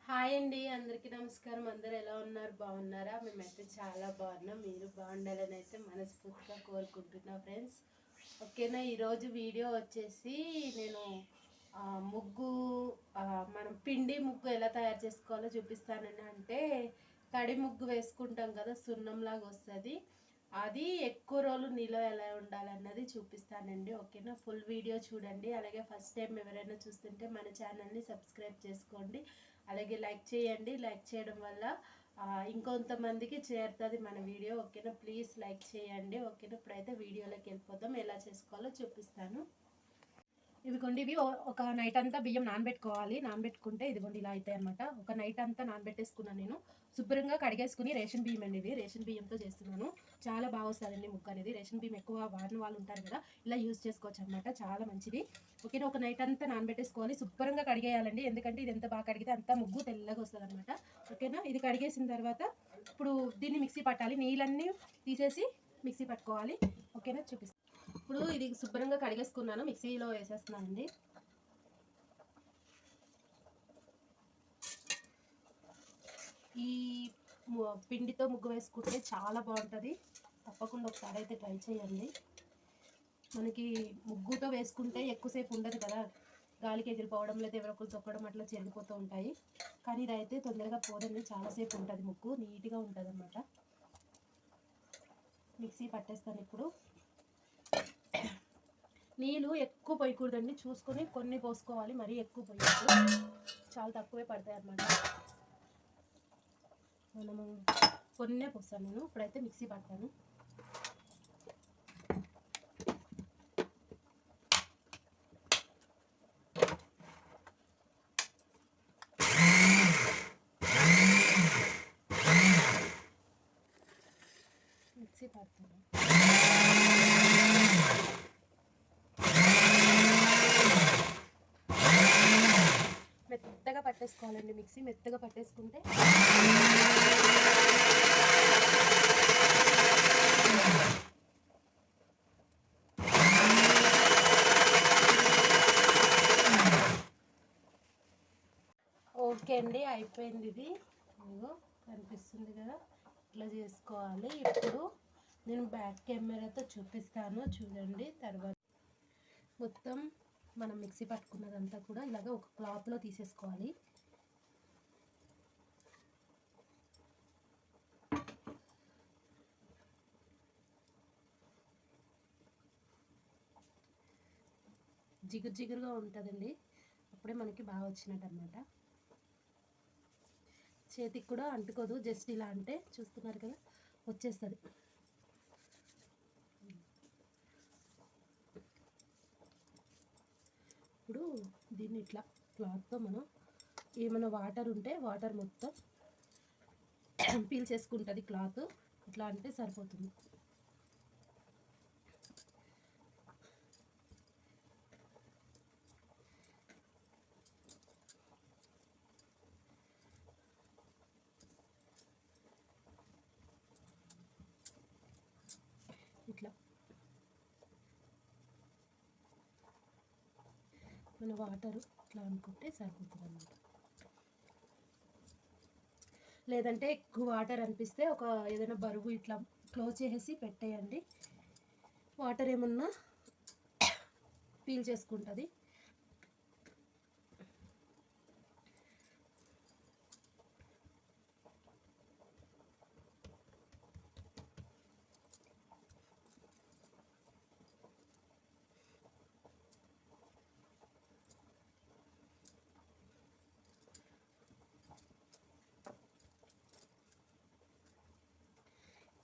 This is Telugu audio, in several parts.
హాయ్ అండి, అందరికీ నమస్కారం. అందరు ఎలా ఉన్నారు? బాగున్నారా? మేమైతే చాలా బాగున్నాం. మీరు బాగుండాలని అయితే మనస్ఫూర్తిగా కోరుకుంటున్నా ఫ్రెండ్స్. ఓకేనా, ఈరోజు వీడియో వచ్చేసి నేను ముగ్గు మనం పిండి ముగ్గు ఎలా తయారు చేసుకోవాలో చూపిస్తానండి. అంటే తడి ముగ్గు వేసుకుంటాం కదా, సున్నంలాగా వస్తుంది. అది ఎక్కువ రోజులు నిల్వ ఎలా ఉండాలన్నది చూపిస్తానండి. ఓకేనా, ఫుల్ వీడియో చూడండి. అలాగే ఫస్ట్ టైం ఎవరైనా చూస్తుంటే మన ఛానల్ని సబ్స్క్రైబ్ చేసుకోండి. అలాగే లైక్ చేయండి. లైక్ చేయడం వల్ల ఇంకొంతమందికి చేరుతుంది మన వీడియో. ఓకేనా, ప్లీజ్ లైక్ చేయండి. ఓకేనా, ఇప్పుడైతే వీడియోలోకి వెళ్ళిపోతాం. ఎలా చేసుకోవాలో చూపిస్తాను. ఇదిగోండి, ఇవి ఒక నైట్ అంతా బియ్యం నానబెట్టుకోవాలి. నానబెట్టుకుంటే ఇదిగోండి ఇలా అవుతాయి అనమాట. ఒక నైట్ అంతా నానబెట్టేసుకున్నాను నేను. శుభ్రంగా కడిగేసుకుని, రేషన్ బియ్యం అండి ఇవి, రేషన్ బియ్యంతో చేస్తున్నాను. చాలా బాగా వస్తుందండి ముగ్గు అనేది. రేషన్ బియ్యం ఎక్కువ వాడిన వాళ్ళు ఉంటారు కదా, ఇలా యూజ్ చేసుకోవచ్చు అనమాట. చాలా మంచిది. ఓకేనా, ఒక నైట్ అంతా నానబెట్టేసుకోవాలి. శుభ్రంగా కడిగేయాలండి, ఎందుకంటే ఇది ఎంత బాగా కడిగితే అంత ముగ్గు తెల్లగా వస్తుంది అనమాట. ఓకేనా, ఇది కడిగేసిన తర్వాత ఇప్పుడు దీన్ని మిక్సీ పట్టాలి. నీళ్ళన్నీ తీసేసి మిక్సీ పట్టుకోవాలి. ఓకేనా, చూపిస్తాను. ఇప్పుడు ఇది శుభ్రంగా కడిగేసుకున్నాను, మిక్సీలో వేసేస్తున్నానండి. ఈ పిండితో ముగ్గు వేసుకుంటే చాలా బాగుంటుంది. తప్పకుండా ఒకసారి అయితే ట్రై చేయండి. మనకి ముగ్గుతో వేసుకుంటే ఎక్కువసేపు ఉండదు కదా, గాలికి ఎగిరిపోవడం లేదా ఎవరొకరు తొక్కడం అట్లా చెరిగిపోతూ ఉంటాయి. కానీ ఇదైతే తొందరగా పోదండి, చాలాసేపు ఉంటుంది ముగ్గు, నీట్గా ఉంటుంది అన్నమాట. మిక్సీ పట్టేస్తాను ఇప్పుడు. నీళ్ళు ఎక్కువ పోయకూడదండి, చూసుకొని కొన్ని పోసుకోవాలి. మరీ ఎక్కువ పోయకూడదు, చాలా తక్కువే పడతాయి అన్నమాట. మనము కొన్నే పోస్తాను నేను. ఇప్పుడైతే మిక్సీ పడతాను. మిక్సీ పడతాను. మెత్తగా పట్టేసుకోవాలండి మిక్సీ. మెత్తగా పట్టేసుకుంటే ఓకే అండి, అయిపోయింది. ఇది కనిపిస్తుంది కదా, ఇట్లా చేసుకోవాలి. ఇప్పుడు నేను బ్యాక్ కెమెరాతో చూపిస్తాను, చూడండి. తర్వాత మొత్తం మనం మిక్సీ పట్టుకున్నదంతా కూడా ఇలాగ ఒక క్లాత్లో తీసేసుకోవాలి. జిగురు జిగురుగా ఉంటుందండి, అప్పుడే మనకి బాగా వచ్చినట్టు అనమాట. చేతికి కూడా అంటుకోదు, జస్ట్ ఇలా అంటే చూస్తున్నారు కదా, వచ్చేస్తుంది. ఇప్పుడు దీన్ని ఇట్లా క్లాత్తో మనం ఏమైనా వాటర్ ఉంటే వాటర్ మొత్తం పీల్ చేసుకుంటుంది క్లాత్. ఇట్లా అంటే సరిపోతుంది. ఇట్లా మన వాటర్ ఇట్లా అనుకుంటే సరిపోతుంది అన్నమాట. లేదంటే ఎక్కువ వాటర్ అనిపిస్తే ఒక ఏదైనా బరువు ఇట్లా క్లోజ్ చేసేసి పెట్టేయండి. వాటర్ ఏమన్నా పీల్ చేసుకుంటుంది.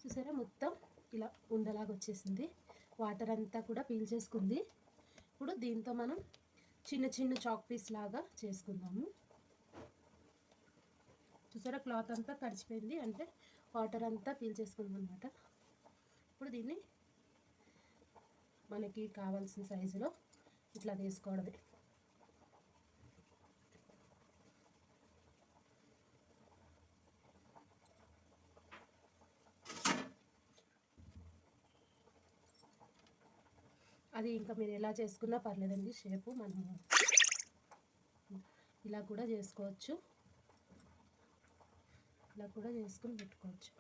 చూసారా, మొత్తం ఇలా ఉండలాగా వచ్చేసింది. వాటర్ అంతా కూడా పీల్చేసుకుంది. ఇప్పుడు దీంతో మనం చిన్న చిన్న చాక్ పీస్ లాగా చేసుకుందాము. చూసారా, క్లాత్ అంతా తడిచిపోయింది, అంటే వాటర్ అంతా పీల్చేసుకుందాం అన్నమాట. ఇప్పుడు దీన్ని మనకి కావాల్సిన సైజులో ఇట్లా తీసుకోవడమే. అది ఇంకా మీరు ఎలా చేసుకున్నా పర్లేదండి, షేపు మనము ఇలా కూడా చేసుకోవచ్చు. ఇలా కూడా చేసుకుని పెట్టుకోవచ్చు.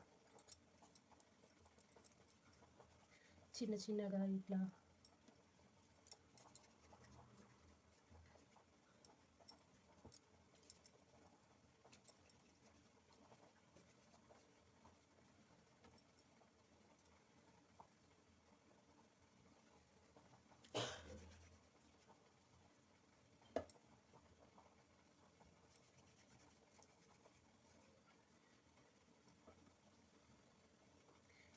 చిన్న చిన్నగా ఇట్లా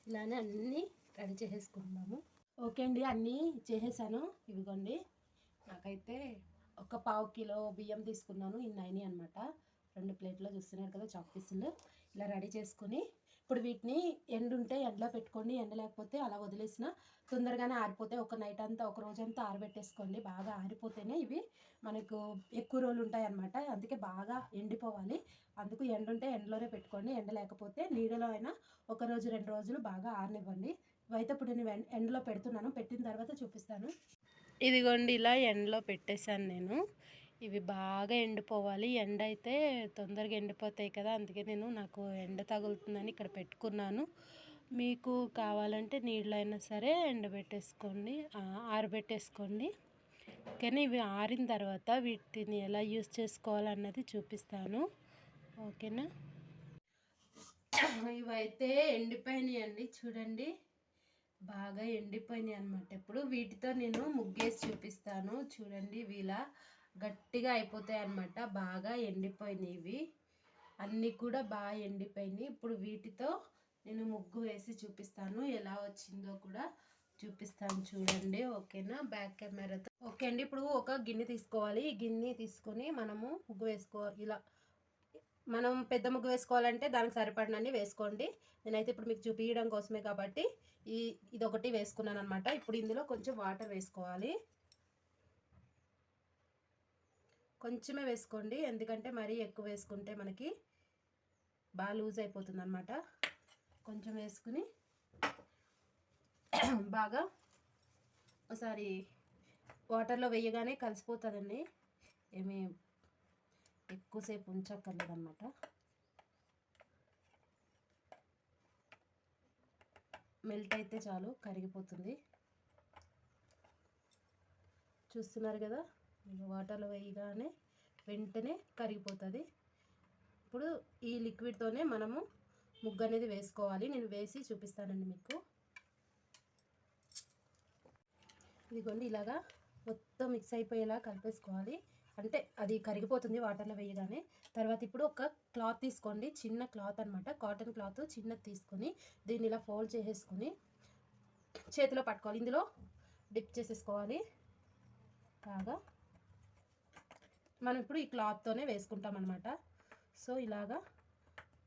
ఇలానే అన్నీ రెడీ చేసేసుకుందాము. ఓకే అండి, అన్నీ చేసేసాను. ఇదిగోండి, నాకైతే ఒక 1/2 కిలో బియ్యం తీసుకున్నాను. ఇన్ని అయినాయి అనమాట. 2 ప్లేట్లో చూస్తున్నారు కదా చాక్ పీసులు. ఇలా రెడీ చేసుకొని ఇప్పుడు వీటిని ఎండుంటే ఎండలో పెట్టుకోండి, ఎండ లేకపోతే అలా వదిలేసిన తొందరగానే ఆరిపోతాయి. ఒక నైట్ అంతా, ఒక రోజంతా ఆరబెట్టేసుకోండి. బాగా ఆరిపోతేనే ఇవి మనకు ఎక్కువ రోజులు ఉంటాయి అన్నమాట. అందుకే బాగా ఎండిపోవాలి. అందుకు ఎండుంటే ఎండలోనే పెట్టుకోండి, ఎండ లేకపోతే నీడలో అయినా 1 రోజు 2 రోజులు బాగా ఆరనివ్వండి. ఇవైతే ఇప్పుడు నేను ఎండలో పెడుతున్నాను. పెట్టిన తర్వాత చూపిస్తాను. ఇదిగోండి, ఇలా ఎండలో పెట్టేశాను నేను. ఇవి బాగా ఎండిపోవాలి. ఎండ అయితే తొందరగా ఎండిపోతాయి కదా, అందుకే నాకు ఎండ తగులుతుందని ఇక్కడ పెట్టుకున్నాను. మీకు కావాలంటే నీళ్ళు అయినా సరే ఎండబెట్టేసుకోండి, ఆరబెట్టేసుకోండి. కానీ ఇవి ఆరిన తర్వాత వీటిని ఎలా యూస్ చేసుకోవాలన్నది చూపిస్తాను. ఓకేనా? ఇవైతే ఎండిపోయినాయి అండి, చూడండి, బాగా ఎండిపోయినాయి అనమాట. ఇప్పుడు వీటితో నేను ముగ్గేసి చూపిస్తాను. చూడండి, ఇవి ఇలా గట్టిగా అయిపోతాయి అన్నమాట. బాగా ఎండిపోయినాయి ఇవి అన్నీ కూడా బాగా ఎండిపోయినాయి. ఇప్పుడు వీటితో నేను ముగ్గు వేసి చూపిస్తాను, ఎలా వచ్చిందో కూడా చూపిస్తాను. చూడండి, ఓకేనా? బ్యాక్ కెమెరాతో. ఓకే అండి, ఇప్పుడు ఒక గిన్నె తీసుకోవాలి. ఈ గిన్నె తీసుకొని మనము ముగ్గు వేసుకోవాలి. ఇలా మనం పెద్ద ముగ్గు వేసుకోవాలంటే దానికి సరిపడినన్ని వేసుకోండి. నేనైతే ఇప్పుడు మీకు చూపించడం కోసమే కాబట్టి ఇదొకటి వేసుకున్నాను అనమాట. ఇప్పుడు ఇందులో కొంచెం వాటర్ వేసుకోవాలి. కొంచెమే వేసుకోండి, ఎందుకంటే మరీ ఎక్కువ వేసుకుంటే మనకి బాగా లూజ్ అయిపోతుంది అనమాట. కొంచెం వేసుకుని బాగా ఒకసారి వాటర్లో వేయగానే కలిసిపోతుందండి, ఏమీ ఎక్కువసేపు ఉంచక్కర్లేదన్నమాట. మెల్ట్ అయితే చాలు, కరిగిపోతుంది. చూస్తున్నారు కదా, వాటర్లో వేయగానే వెంటనే కరిగిపోతుంది. ఇప్పుడు ఈ లిక్విడ్తోనే మనము ముగ్గు అనేది వేసుకోవాలి. నేను వేసి చూపిస్తానండి మీకు. ఇదిగోండి, ఇలాగా మొత్తం మిక్స్ అయిపోయేలా కలిపేసుకోవాలి. అంటే అది కరిగిపోతుంది వాటర్లో వేయగానే. తర్వాత ఇప్పుడు ఒక క్లాత్ తీసుకోండి, చిన్న క్లాత్ అనమాట, కాటన్ క్లాత్ చిన్నది తీసుకొని దీన్ని ఇలా ఫోల్డ్ చేసేసుకొని చేతిలో పట్టుకోవాలి. ఇందులో డిప్ చేసేసుకోవాలి బాగా. మనం ఇప్పుడు ఈ క్లాత్తోనే వేసుకుంటాం అనమాట. సో ఇలాగా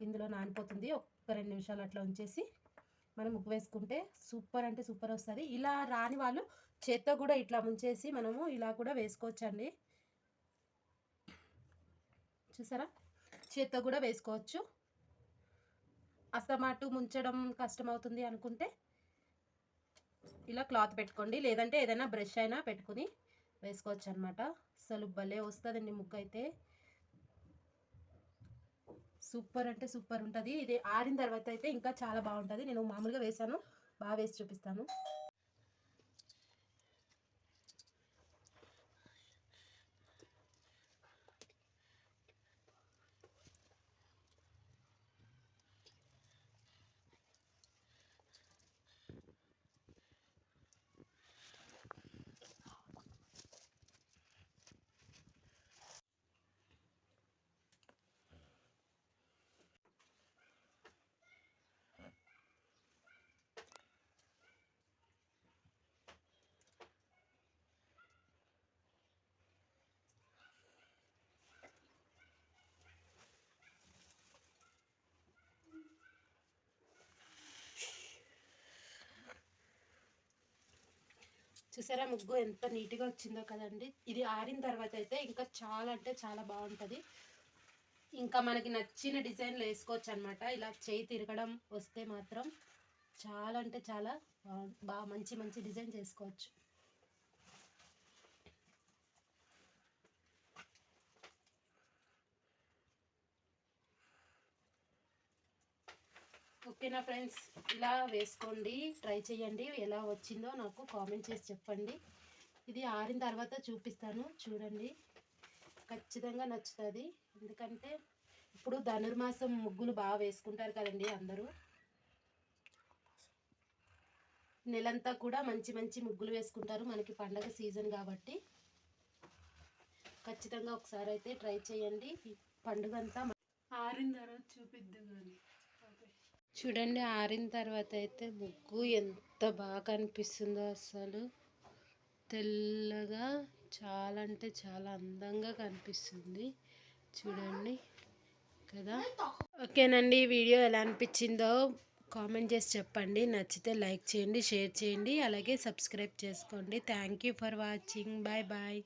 ఇందులో నానిపోతుంది. ఒక 2 నిమిషాలు అట్లా ఉంచేసి మనం ముగ్గు వేసుకుంటే సూపర్ అంటే సూపర్ వస్తుంది. ఇలా రాని వాళ్ళు చేత్తో కూడా ఇట్లా ముంచేసి మనము ఇలా కూడా వేసుకోవచ్చండి. చూసారా, చేత్తో కూడా వేసుకోవచ్చు. అస్తమాటు ముంచడం కష్టం అవుతుంది అనుకుంటే ఇలా క్లాత్ పెట్టుకోండి, లేదంటే ఏదైనా బ్రష్ అయినా పెట్టుకుని వేసుకోవచ్చు అనమాట. అసలు భలే వస్తుందండి ముగ్గు అయితే, సూపర్ అంటే సూపర్ ఉంటుంది. ఇది ఆరిన తర్వాత అయితే ఇంకా చాలా బాగుంటుంది. నేను మామూలుగా వేసాను, బాగా వేసి చూపిస్తాను. చూసారా ముగ్గు ఎంత నీట్గా వచ్చిందో కదండి. ఇది ఆరిన తర్వాత అయితే ఇంకా చాలా అంటే చాలా బాగుంటుంది. ఇంకా మనకి నచ్చిన డిజైన్లు వేసుకోవచ్చు అనమాట. ఇలా చేయి తిరగడం వస్తే మాత్రం చాలా అంటే చాలా బాగా మంచి మంచి డిజైన్ చేసుకోవచ్చు. ఓకేనా ఫ్రెండ్స్, ఇలా వేసుకోండి, ట్రై చేయండి. ఎలా వచ్చిందో నాకు కామెంట్ చేసి చెప్పండి. ఇది ఆరిన తర్వాత చూపిస్తాను, చూడండి. ఖచ్చితంగా నచ్చుతుంది. ఎందుకంటే ఇప్పుడు ధనుర్మాసం ముగ్గులు బాగా వేసుకుంటారు కదండి అందరూ. నెలంతా కూడా మంచి మంచి ముగ్గులు వేసుకుంటారు, మనకి పండగ సీజన్ కాబట్టి. ఖచ్చితంగా ఒకసారి అయితే ట్రై చేయండి. పండుగ అంతా ఆరిన తర్వాత చూపిద్దు కానీ చూడండి. ఆరిన తర్వాత అయితే ముగ్గు ఎంత బాగా కనిపిస్తుందో, అసలు తెల్లగా చాలా అంటే చాలా అందంగా కనిపిస్తుంది చూడండి కదా. ఓకేనండి, వీడియో ఎలా అనిపించిందో కామెంట్ చేసి చెప్పండి. నచ్చితే లైక్ చేయండి, షేర్ చేయండి, అలాగే సబ్స్క్రైబ్ చేసుకోండి. Thank you for watching. Bye bye.